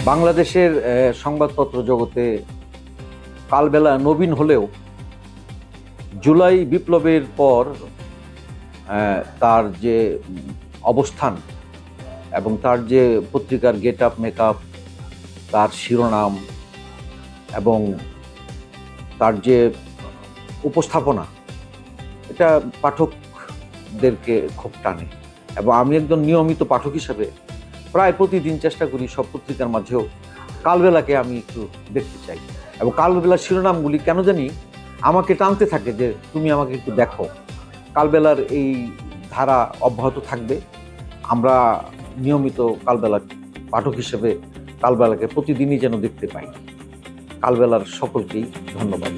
বাংলাদেশের সংবাদপত্র জগতে কালবেলা নবীন হলেও জুলাই বিপ্লবের পর তার যে অবস্থান এবং তার যে পত্রিকার গেট আপ মেকআপ, তার শিরোনাম এবং তার যে উপস্থাপনা, এটা পাঠকদেরকে খুব টানে। এবং আমি একজন নিয়মিত পাঠক হিসাবে প্রায় প্রতিদিন চেষ্টা করি সব পত্রিকার মাঝেও কালবেলাকে আমি একটু দেখতে চাই। এবং কালবেলার শিরোনামগুলি কেন জানি আমাকে টানতে থাকে যে তুমি আমাকে একটু দেখো। কালবেলার এই ধারা অব্যাহত থাকবে। আমরা নিয়মিত কালবেলার পাঠক হিসেবে কালবেলাকে প্রতিদিনই যেন দেখতে পাই। কালবেলার সকলকেই ধন্যবাদ।